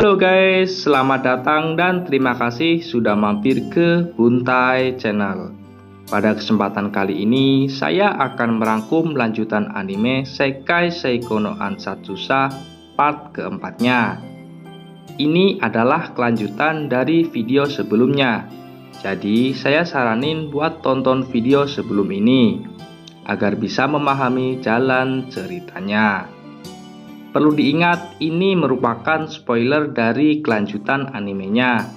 Halo guys, selamat datang dan terima kasih sudah mampir ke Buntai Channel. Pada kesempatan kali ini, saya akan merangkum lanjutan anime Sekai Seiko no Ansatsusa part keempatnya. Ini adalah kelanjutan dari video sebelumnya. Jadi, saya saranin buat tonton video sebelum ini agar bisa memahami jalan ceritanya. Perlu diingat, ini merupakan spoiler dari kelanjutan animenya.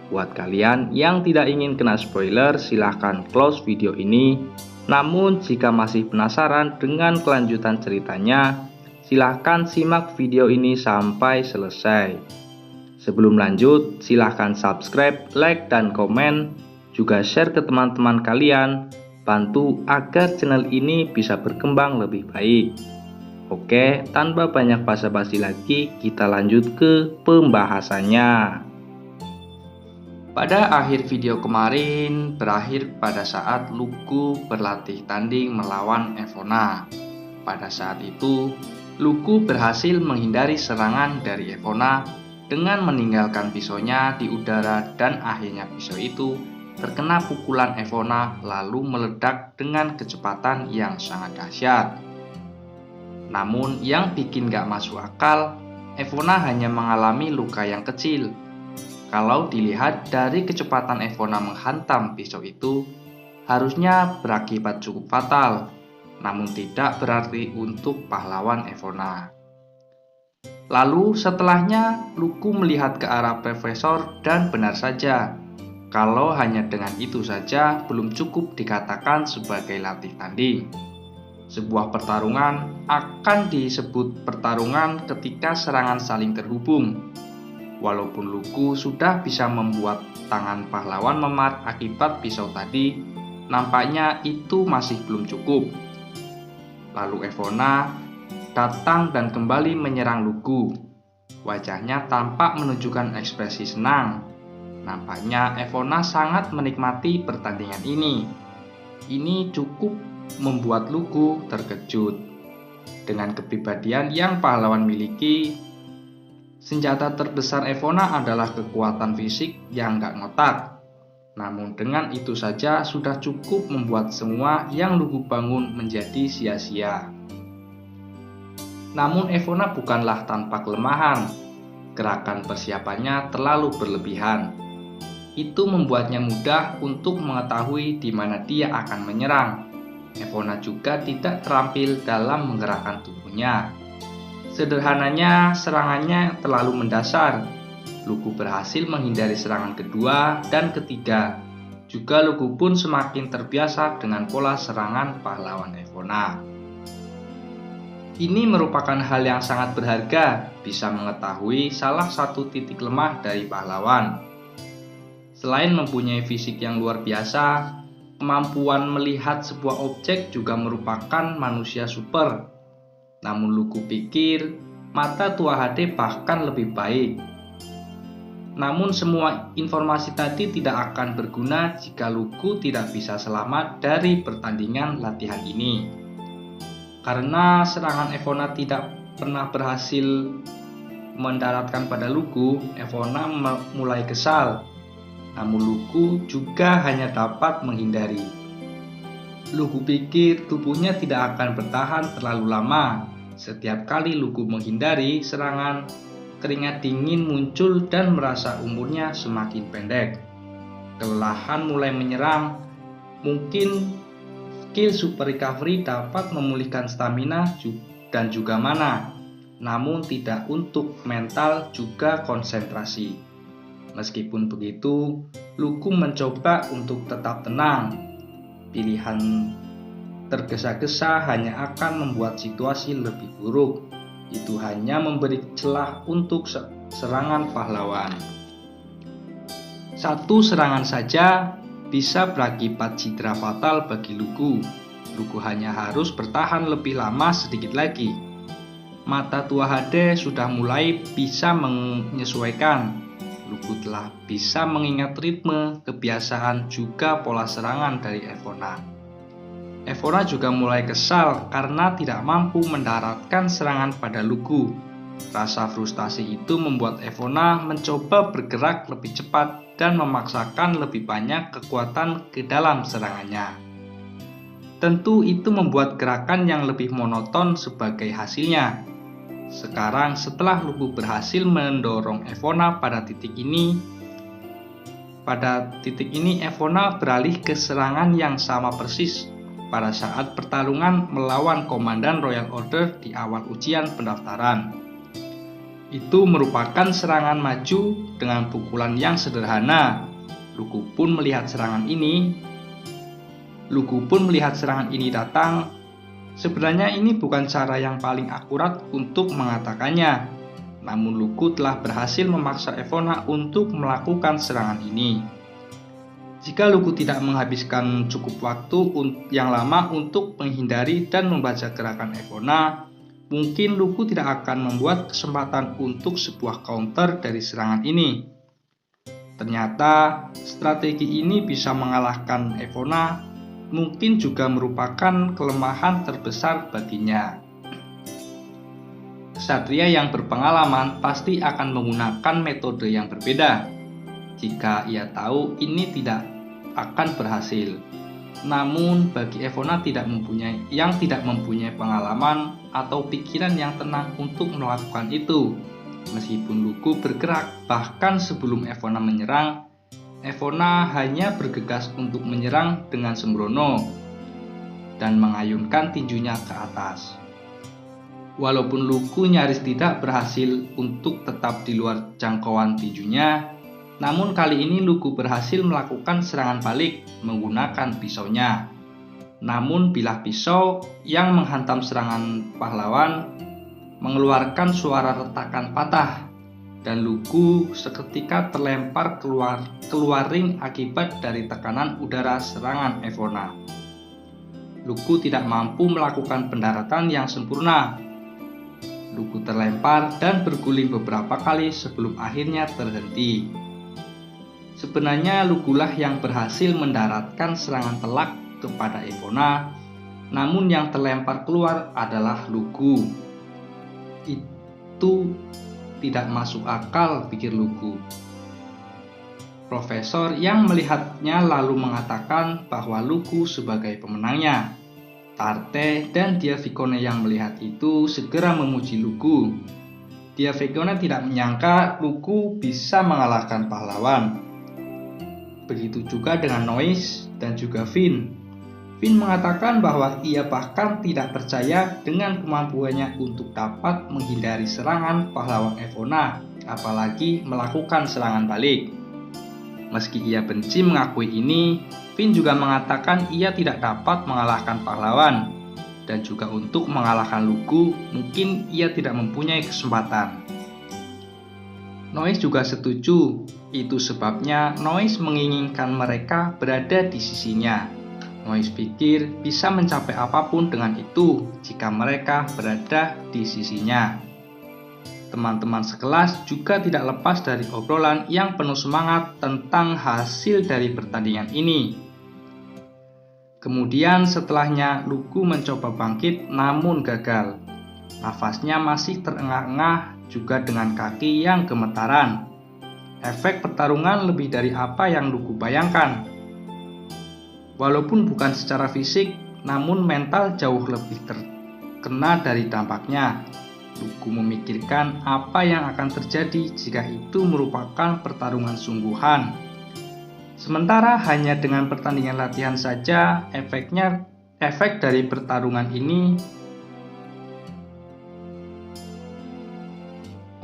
Buat kalian yang tidak ingin kena spoiler, silahkan close video ini. Namun jika masih penasaran dengan kelanjutan ceritanya, silahkan simak video ini sampai selesai. Sebelum lanjut, silahkan subscribe, like, dan komen. Juga share ke teman-teman kalian. Bantu agar channel ini bisa berkembang lebih baik. Oke, tanpa banyak basa-basi lagi, kita lanjut ke pembahasannya. Pada akhir video kemarin, berakhir pada saat Luku berlatih tanding melawan Evona. Pada saat itu, Luku berhasil menghindari serangan dari Evona dengan meninggalkan pisaunya di udara, dan akhirnya pisau itu terkena pukulan Evona lalu meledak dengan kecepatan yang sangat dahsyat. Namun yang bikin gak masuk akal, Evona hanya mengalami luka yang kecil. Kalau dilihat dari kecepatan Evona menghantam pisau itu, harusnya berakibat cukup fatal. Namun tidak berarti untuk pahlawan Evona. Lalu setelahnya, Luku melihat ke arah profesor dan benar saja, kalau hanya dengan itu saja belum cukup dikatakan sebagai latih tanding. Sebuah pertarungan akan disebut pertarungan ketika serangan saling terhubung. Walaupun Luku sudah bisa membuat tangan pahlawan memar akibat pisau tadi, nampaknya itu masih belum cukup. Lalu Evona datang dan kembali menyerang Luku. Wajahnya tampak menunjukkan ekspresi senang. Nampaknya Evona sangat menikmati pertandingan ini. Ini cukup membuat Luku terkejut. Dengan kepribadian yang pahlawan miliki, senjata terbesar Evona adalah kekuatan fisik yang gak ngotak. Namun dengan itu saja sudah cukup membuat semua yang Luku bangun menjadi sia-sia. Namun Evona bukanlah tanpa kelemahan. Gerakan persiapannya terlalu berlebihan. Itu membuatnya mudah untuk mengetahui di mana dia akan menyerang. Evona juga tidak terampil dalam menggerakkan tubuhnya. Sederhananya, serangannya terlalu mendasar. Luku berhasil menghindari serangan kedua dan ketiga. Juga Luku pun semakin terbiasa dengan pola serangan pahlawan Evona. Ini merupakan hal yang sangat berharga, bisa mengetahui salah satu titik lemah dari pahlawan. Selain mempunyai fisik yang luar biasa, kemampuan melihat sebuah objek juga merupakan manusia super. Namun Luku pikir mata tua HD bahkan lebih baik. Namun semua informasi tadi tidak akan berguna jika Luku tidak bisa selamat dari pertandingan latihan ini. Karena serangan Evona tidak pernah berhasil mendaratkan pada Luku, Evona mulai kesal. Namun Luku juga hanya dapat menghindari. Luku pikir tubuhnya tidak akan bertahan terlalu lama. Setiap kali Luku menghindari serangan, keringat dingin muncul dan merasa umurnya semakin pendek. Kelelahan mulai menyerang. Mungkin skill super recovery dapat memulihkan stamina dan juga mana. Namun tidak untuk mental juga konsentrasi. Meskipun begitu, Luku mencoba untuk tetap tenang. Pilihan tergesa-gesa hanya akan membuat situasi lebih buruk. Itu hanya memberi celah untuk serangan pahlawan. Satu serangan saja bisa berakibat cedera fatal bagi Luku. Luku hanya harus bertahan lebih lama sedikit lagi. Mata tua HD sudah mulai bisa menyesuaikan. Luku telah bisa mengingat ritme, kebiasaan, juga pola serangan dari Evona. Evona juga mulai kesal karena tidak mampu mendaratkan serangan pada Luku. Rasa frustasi itu membuat Evona mencoba bergerak lebih cepat dan memaksakan lebih banyak kekuatan ke dalam serangannya. Tentu itu membuat gerakan yang lebih monoton sebagai hasilnya. Sekarang setelah Lugu berhasil mendorong Evona pada titik ini Evona beralih ke serangan yang sama persis pada saat pertarungan melawan Komandan Royal Order di awal ujian pendaftaran. Itu merupakan serangan maju dengan pukulan yang sederhana. Lugu pun melihat serangan ini datang. Sebenarnya ini bukan cara yang paling akurat untuk mengatakannya. Namun Lugu telah berhasil memaksa Evona untuk melakukan serangan ini. Jika Lugu tidak menghabiskan cukup waktu yang lama untuk menghindari dan membaca gerakan Evona, mungkin Lugu tidak akan membuat kesempatan untuk sebuah counter dari serangan ini. Ternyata strategi ini bisa mengalahkan Evona, mungkin juga merupakan kelemahan terbesar baginya. Ksatria yang berpengalaman pasti akan menggunakan metode yang berbeda jika ia tahu ini tidak akan berhasil. Namun bagi Evona yang tidak mempunyai pengalaman atau pikiran yang tenang untuk melakukan itu. Meskipun Lugu bergerak bahkan sebelum Evona menyerang, Evona hanya bergegas untuk menyerang dengan sembrono dan mengayunkan tinjunya ke atas. Walaupun Lugu nyaris tidak berhasil untuk tetap di luar jangkauan tinjunya, namun kali ini Lugu berhasil melakukan serangan balik menggunakan pisaunya. Namun bilah pisau yang menghantam serangan pahlawan mengeluarkan suara retakan patah, dan Lugu seketika terlempar keluar ring akibat dari tekanan udara serangan Evona. Lugu tidak mampu melakukan pendaratan yang sempurna. Lugu terlempar dan berguling beberapa kali sebelum akhirnya terhenti. Sebenarnya Lugulah yang berhasil mendaratkan serangan telak kepada Evona, namun yang terlempar keluar adalah Lugu. Itu tidak masuk akal, pikir Lugu. Profesor yang melihatnya lalu mengatakan bahwa Lugu sebagai pemenangnya. Tarte dan Diavicone yang melihat itu segera memuji Lugu. Diavicone tidak menyangka Lugu bisa mengalahkan pahlawan. Begitu juga dengan Nois dan juga Finn. Finn mengatakan bahwa ia bahkan tidak percaya dengan kemampuannya untuk dapat menghindari serangan pahlawan Evona, apalagi melakukan serangan balik. Meski ia benci mengakui ini, Finn juga mengatakan ia tidak dapat mengalahkan pahlawan, dan juga untuk mengalahkan Lugu mungkin ia tidak mempunyai kesempatan. Nois juga setuju, itu sebabnya Nois menginginkan mereka berada di sisinya. Nois pikir bisa mencapai apapun dengan itu jika mereka berada di sisinya. Teman-teman sekelas juga tidak lepas dari obrolan yang penuh semangat tentang hasil dari pertandingan ini. Kemudian setelahnya Lugu mencoba bangkit namun gagal. Nafasnya masih terengah-engah juga dengan kaki yang gemetaran. Efek pertarungan lebih dari apa yang Lugu bayangkan. Walaupun bukan secara fisik, namun mental jauh lebih terkena dari dampaknya. Lugu memikirkan apa yang akan terjadi jika itu merupakan pertarungan sungguhan. Sementara hanya dengan pertandingan latihan saja, efek dari pertarungan ini,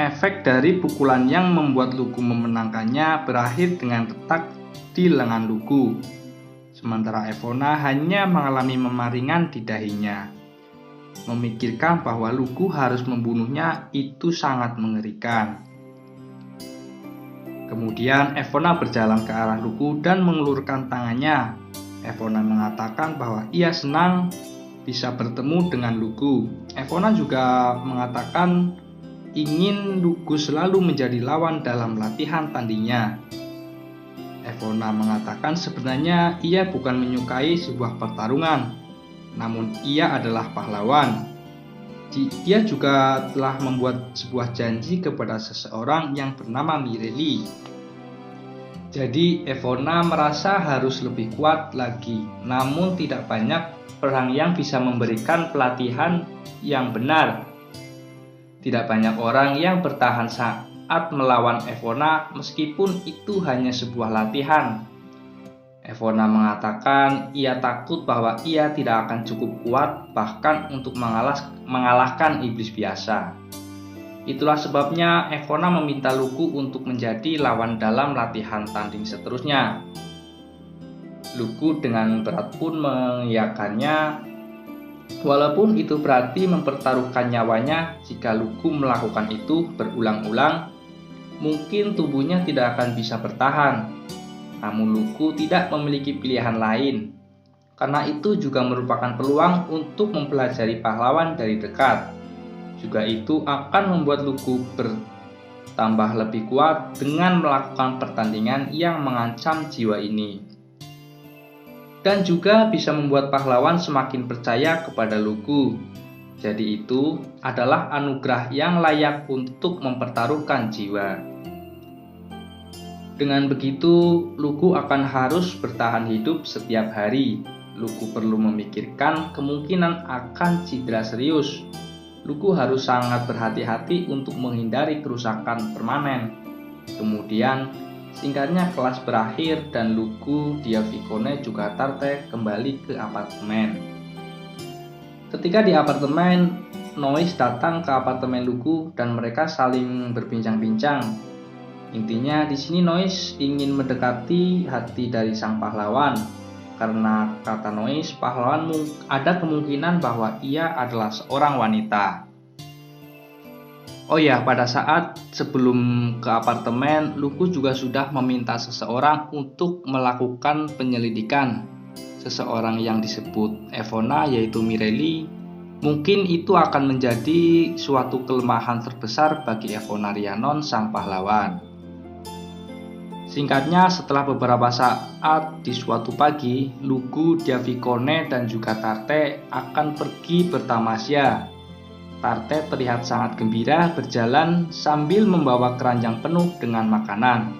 efek dari pukulan yang membuat Lugu memenangkannya berakhir dengan retak di lengan Lugu. Sementara Evona hanya mengalami memaringan di dahinya. Memikirkan bahwa Lugu harus membunuhnya itu sangat mengerikan. Kemudian Evona berjalan ke arah Lugu dan mengulurkan tangannya. Evona mengatakan bahwa ia senang bisa bertemu dengan Lugu. Evona juga mengatakan ingin Lugu selalu menjadi lawan dalam latihan tandingnya. Evona mengatakan sebenarnya ia bukan menyukai sebuah pertarungan, namun ia adalah pahlawan. Dia juga telah membuat sebuah janji kepada seseorang yang bernama Mireli. Jadi Evona merasa harus lebih kuat lagi, namun tidak banyak orang yang bisa memberikan pelatihan yang benar. Tidak banyak orang yang bertahan saat melawan Evona meskipun itu hanya sebuah latihan. Evona mengatakan ia takut bahwa ia tidak akan cukup kuat bahkan untuk mengalahkan iblis biasa. Itulah sebabnya Evona meminta Luku untuk menjadi lawan dalam latihan tanding seterusnya. Luku dengan berat pun mengiyakannya, walaupun itu berarti mempertaruhkan nyawanya. Jika Luku melakukan itu berulang-ulang, mungkin tubuhnya tidak akan bisa bertahan. Namun Luku tidak memiliki pilihan lain. Karena itu juga merupakan peluang untuk mempelajari pahlawan dari dekat. Juga itu akan membuat Luku bertambah lebih kuat dengan melakukan pertandingan yang mengancam jiwa ini. Dan juga bisa membuat pahlawan semakin percaya kepada Luku. Jadi itu adalah anugerah yang layak untuk mempertaruhkan jiwa. Dengan begitu, Luku akan harus bertahan hidup setiap hari. Luku perlu memikirkan kemungkinan akan cedera serius. Luku harus sangat berhati-hati untuk menghindari kerusakan permanen. Kemudian, singkatnya kelas berakhir dan Luku, Diavikone juga Tarte kembali ke apartemen. Ketika di apartemen, Nois datang ke apartemen Luku dan mereka saling berbincang-bincang. Intinya di sini Nois ingin mendekati hati dari sang pahlawan. Karena kata Nois, pahlawan ada kemungkinan bahwa ia adalah seorang wanita. Oh ya, pada saat sebelum ke apartemen, Luku juga sudah meminta seseorang untuk melakukan penyelidikan. Seseorang yang disebut Evona, yaitu Mireli. Mungkin itu akan menjadi suatu kelemahan terbesar bagi Evona Rhiannon, sang pahlawan. Singkatnya, setelah beberapa saat di suatu pagi, Luku, Diavikone, dan juga Tarte akan pergi bertamasya. Tarte terlihat sangat gembira berjalan sambil membawa keranjang penuh dengan makanan.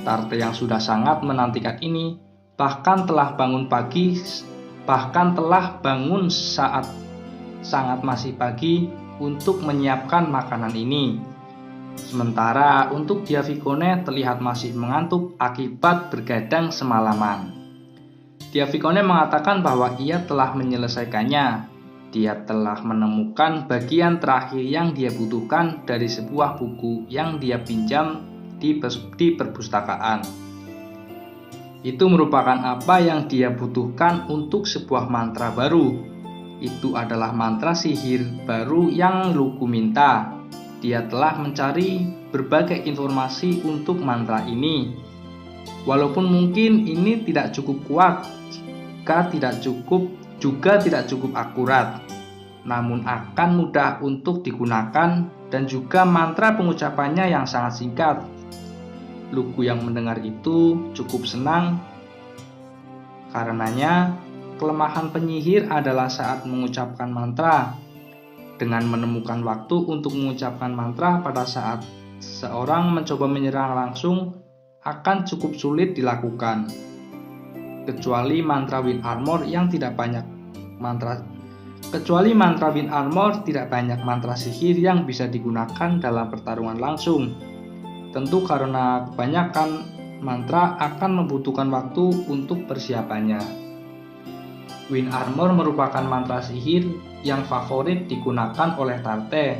Tarte yang sudah sangat menantikan ini bahkan telah bangun saat sangat masih pagi untuk menyiapkan makanan ini. Sementara untuk Diavikone terlihat masih mengantuk akibat bergadang semalaman. Diavikone mengatakan bahwa ia telah menyelesaikannya. Dia telah menemukan bagian terakhir yang dia butuhkan dari sebuah buku yang dia pinjam di perpustakaan. Itu merupakan apa yang dia butuhkan untuk sebuah mantra baru. Itu adalah mantra sihir baru yang Luku minta. Dia telah mencari berbagai informasi untuk mantra ini. Walaupun mungkin ini tidak cukup kuat, juga tidak cukup akurat, namun akan mudah untuk digunakan dan juga mantra pengucapannya yang sangat singkat. Luku yang mendengar itu cukup senang. Karenanya, kelemahan penyihir adalah saat mengucapkan mantra. Dengan menemukan waktu untuk mengucapkan mantra pada saat seorang mencoba menyerang langsung akan cukup sulit dilakukan. Kecuali mantra Wind Armor tidak banyak mantra sihir yang bisa digunakan dalam pertarungan langsung. Tentu karena kebanyakan mantra akan membutuhkan waktu untuk persiapannya. Wind Armor merupakan mantra sihir yang favorit digunakan oleh Tarte.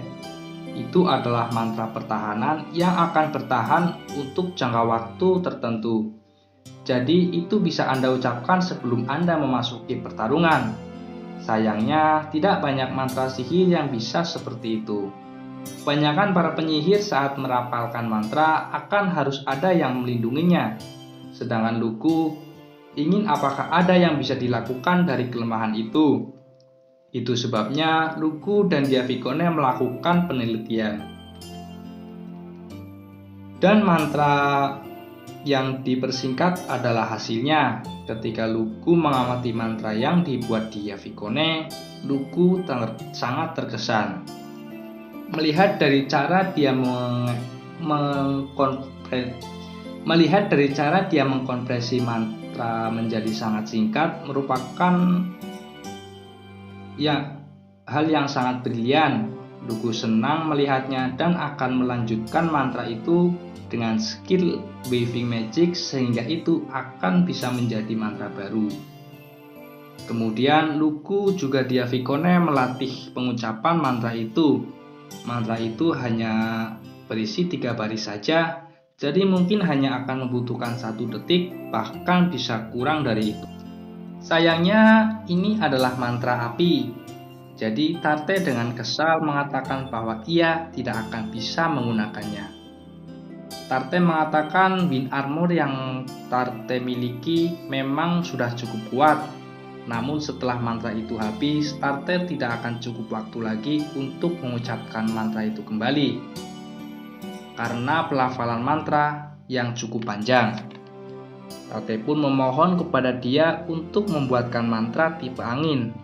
Itu adalah mantra pertahanan yang akan bertahan untuk jangka waktu tertentu. Jadi itu bisa Anda ucapkan sebelum Anda memasuki pertarungan. Sayangnya tidak banyak mantra sihir yang bisa seperti itu. Kebanyakan para penyihir saat merapalkan mantra akan harus ada yang melindunginya. Sedangkan Luku ingin apakah ada yang bisa dilakukan dari kelemahan itu. Itu sebabnya Luku dan Diavikone melakukan penelitian. Dan mantra yang dipersingkat adalah hasilnya. Ketika Luku mengamati mantra yang dibuat di Yafikone, Luku sangat terkesan. Melihat dari cara dia mengkonversi mantra menjadi sangat singkat merupakan hal yang sangat brilian. Luku senang melihatnya dan akan melanjutkan mantra itu dengan skill Weaving Magic sehingga itu akan bisa menjadi mantra baru. Kemudian Luku juga di Yafikone melatih pengucapan mantra itu. Mantra itu hanya berisi 3 baris saja, jadi mungkin hanya akan membutuhkan 1 detik, bahkan bisa kurang dari itu. Sayangnya ini adalah mantra api, jadi Tarte dengan kesal mengatakan bahwa ia tidak akan bisa menggunakannya. Tarte mengatakan wind armor yang Tarte miliki memang sudah cukup kuat. Namun setelah mantra itu habis, Tarte tidak akan cukup waktu lagi untuk mengucapkan mantra itu kembali karena pelafalan mantra yang cukup panjang. Tarte pun memohon kepada dia untuk membuatkan mantra tipe angin.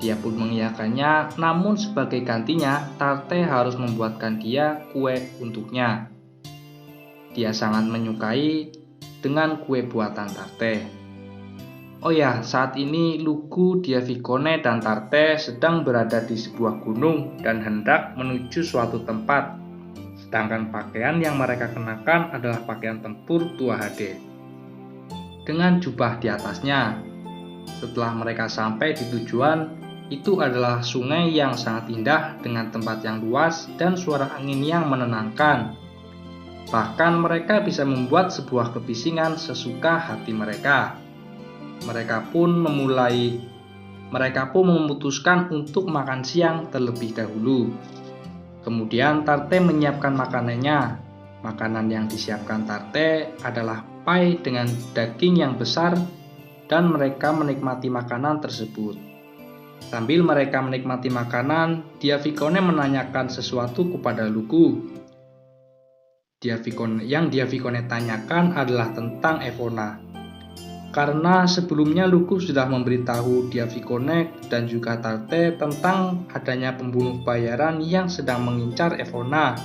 Dia pun mengiyakannya, namun sebagai gantinya Tarte harus membuatkan dia kue untuknya. Dia sangat menyukai dengan kue buatan Tarte. Oh ya, saat ini Luku, di Yafikone, dan Tarte sedang berada di sebuah gunung dan hendak menuju suatu tempat. Sedangkan pakaian yang mereka kenakan adalah pakaian tempur Tua HD dengan jubah di atasnya. Setelah mereka sampai di tujuan, itu adalah sungai yang sangat indah dengan tempat yang luas dan suara angin yang menenangkan. Bahkan mereka bisa membuat sebuah kebisingan sesuka hati mereka. Mereka pun memutuskan untuk makan siang terlebih dahulu. Kemudian Tarte menyiapkan makanannya. Makanan yang disiapkan Tarte adalah pai dengan daging yang besar dan mereka menikmati makanan tersebut. Sambil mereka menikmati makanan, Yafikone menanyakan sesuatu kepada Luku. Yang Yafikone tanyakan adalah tentang Evona. Karena sebelumnya Luku sudah memberitahu Yafikone dan juga Tarte tentang adanya pembunuh bayaran yang sedang mengincar Evona.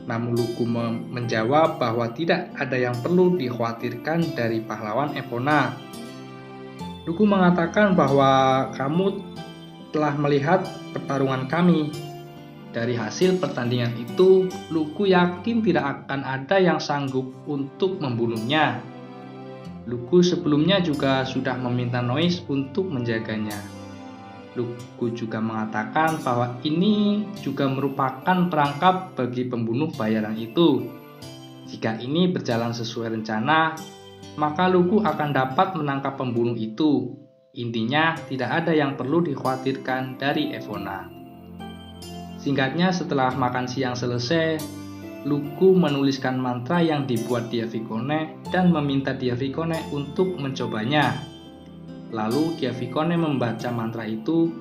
Namun Luku menjawab bahwa tidak ada yang perlu dikhawatirkan dari pahlawan Evona. Luku mengatakan bahwa kamu telah melihat pertarungan kami. Dari hasil pertandingan itu, Luku yakin tidak akan ada yang sanggup untuk membunuhnya. Luku sebelumnya juga sudah meminta Noise untuk menjaganya. Luku juga mengatakan bahwa ini juga merupakan perangkap bagi pembunuh bayaran itu. Jika ini berjalan sesuai rencana, maka Luku akan dapat menangkap pembunuh itu. Intinya, tidak ada yang perlu dikhawatirkan dari Evona. Singkatnya, setelah makan siang selesai, Luku menuliskan mantra yang dibuat Yafikone dan meminta Yafikone untuk mencobanya. Lalu Yafikone membaca mantra itu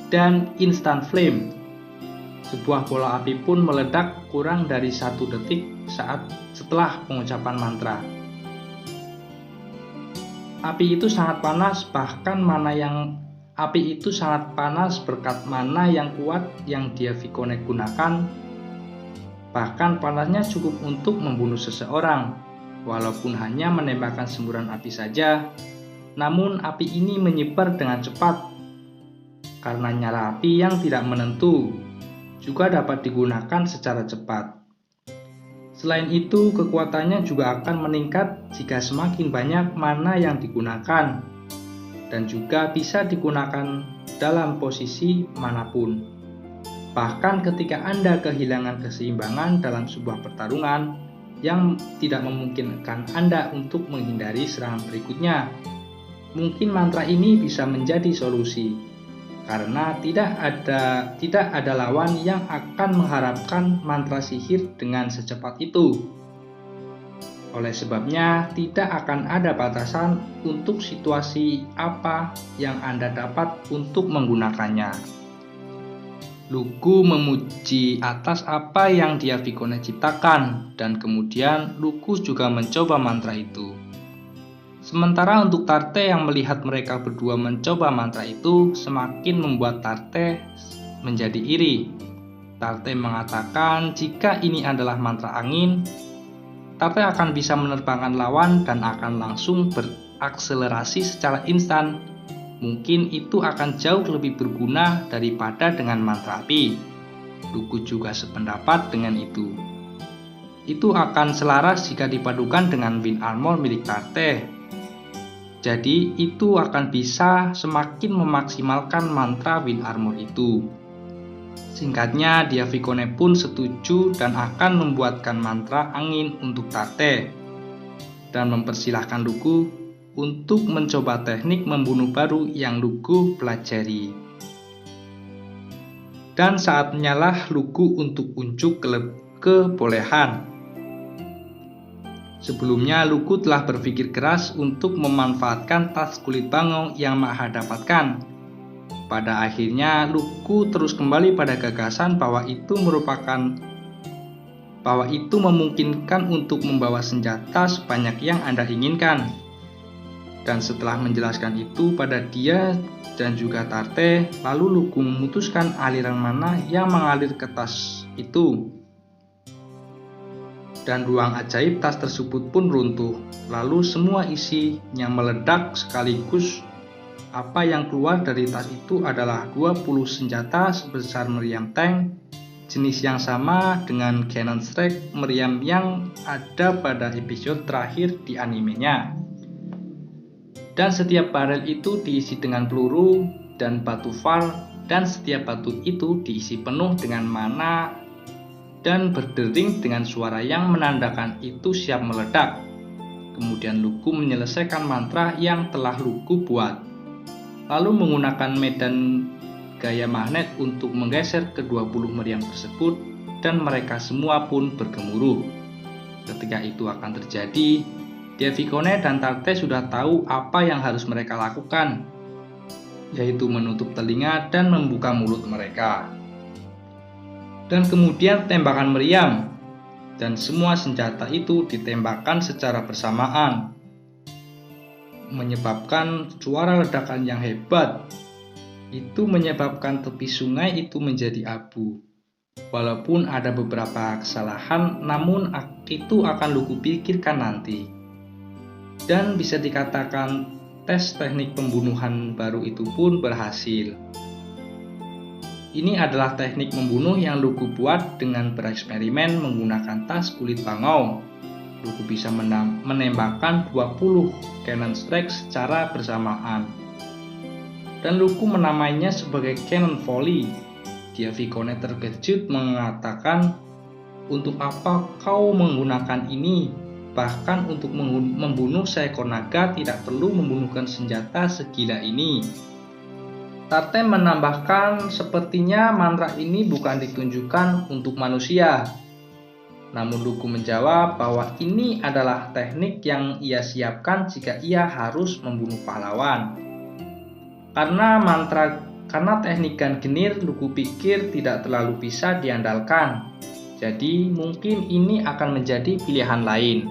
dan instant flame. Sebuah bola api pun meledak kurang dari 1 detik setelah pengucapan mantra. Api itu sangat panas, berkat mana yang kuat yang Yafikone gunakan. Bahkan panasnya cukup untuk membunuh seseorang, walaupun hanya menembakkan semburan api saja. Namun api ini menyebar dengan cepat. Karena nyala api yang tidak menentu, juga dapat digunakan secara cepat. Selain itu, kekuatannya juga akan meningkat jika semakin banyak mana yang digunakan, dan juga bisa digunakan dalam posisi manapun. Bahkan ketika Anda kehilangan keseimbangan dalam sebuah pertarungan yang tidak memungkinkan Anda untuk menghindari serangan berikutnya, mungkin mantra ini bisa menjadi solusi. Karena tidak ada lawan yang akan mengharapkan mantra sihir dengan secepat itu. Oleh sebabnya, tidak akan ada batasan untuk situasi apa yang Anda dapat untuk menggunakannya. Lugu memuji atas apa yang Diavikone ciptakan, dan kemudian Lugu juga mencoba mantra itu. Sementara untuk Tarte yang melihat mereka berdua mencoba mantra itu semakin membuat Tarte menjadi iri. Tarte mengatakan jika ini adalah mantra angin, Tarte akan bisa menerbangkan lawan dan akan langsung berakselerasi secara instan. Mungkin itu akan jauh lebih berguna daripada dengan mantra api. Lugu juga sependapat dengan itu. Itu akan selaras jika dipadukan dengan Wind Armor milik Tarte. Jadi itu akan bisa semakin memaksimalkan mantra Wind Armor itu. Singkatnya, Diavikone pun setuju dan akan membuatkan mantra angin untuk Tarte dan mempersilahkan Lugu untuk mencoba teknik membunuh baru yang Lugu pelajari. Dan saatnya lah Lugu untuk unjuk kebolehan. Sebelumnya Lugu telah berpikir keras untuk memanfaatkan tas kulit bangau yang Maha dapatkan. Pada akhirnya Lugu terus kembali pada gagasan bahwa itu memungkinkan untuk membawa senjata sebanyak yang Anda inginkan. Dan setelah menjelaskan itu pada dia dan juga Tarte, lalu Lugu memutuskan aliran mana yang mengalir ke tas itu. Dan ruang ajaib tas tersebut pun runtuh. Lalu semua isinya meledak sekaligus. Apa yang keluar dari tas itu adalah 20 senjata sebesar meriam tank, jenis yang sama dengan cannon strike meriam yang ada pada episode terakhir di animenya. Dan setiap barel itu diisi dengan peluru dan batu var, dan setiap batu itu diisi penuh dengan mana dan berdering dengan suara yang menandakan itu siap meledak. Kemudian Lugu menyelesaikan mantra yang telah Lugu buat, lalu menggunakan medan gaya magnet untuk menggeser ke-20 meriam tersebut, dan mereka semua pun bergemuruh. Ketika itu akan terjadi, Diavikone dan Tarte sudah tahu apa yang harus mereka lakukan, yaitu menutup telinga dan membuka mulut mereka. Dan kemudian tembakan meriam, dan semua senjata itu ditembakkan secara bersamaan, menyebabkan suara ledakan yang hebat. Itu menyebabkan tepi sungai itu menjadi abu. Walaupun ada beberapa kesalahan, namun itu akan Lugu pikirkan nanti. Dan bisa dikatakan tes teknik pembunuhan baru itu pun berhasil. Ini adalah teknik membunuh yang Lugu buat dengan bereksperimen menggunakan tas kulit bangau. Lugu bisa menembakkan 20 cannon strike secara bersamaan. Dan Lugu menamainya sebagai cannon volley. Diavikone terkejut mengatakan, "Untuk apa kau menggunakan ini? Bahkan untuk membunuh seekor naga tidak perlu membunuhkan senjata segila ini." Tarte menambahkan, sepertinya mantra ini bukan ditunjukkan untuk manusia. Namun Lugu menjawab bahwa ini adalah teknik yang ia siapkan jika ia harus membunuh pahlawan. Karena teknik Gangnir, Lugu pikir tidak terlalu bisa diandalkan. Jadi mungkin ini akan menjadi pilihan lain.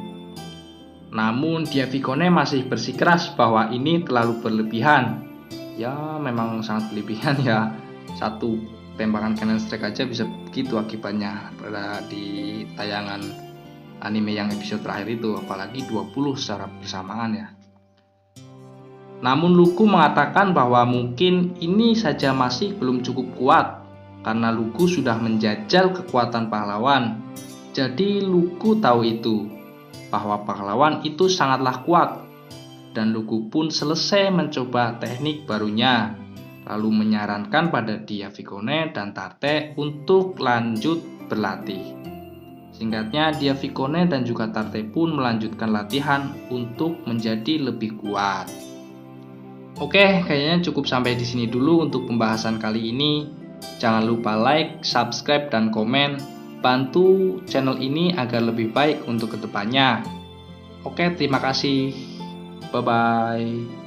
Namun Diavikone masih bersikeras bahwa ini terlalu berlebihan. Ya memang sangat berlebihan ya. Satu tembakan cannon strike aja bisa begitu akibatnya pada di tayangan anime yang episode terakhir itu, apalagi 20 secara bersamaan ya. Namun Lugu mengatakan bahwa mungkin ini saja masih belum cukup kuat karena Lugu sudah menjajal kekuatan pahlawan. Jadi Lugu tahu itu, bahwa pahlawan itu sangatlah kuat, dan Lugu pun selesai mencoba teknik barunya, lalu menyarankan pada Diavikone dan Tarte untuk lanjut berlatih. Singkatnya, Diavikone dan juga Tarte pun melanjutkan latihan untuk menjadi lebih kuat. Oke, kayaknya cukup sampai di sini dulu untuk pembahasan kali ini. Jangan lupa like, subscribe, dan komen. Bantu channel ini agar lebih baik untuk kedepannya. Oke, terima kasih. Bye-bye.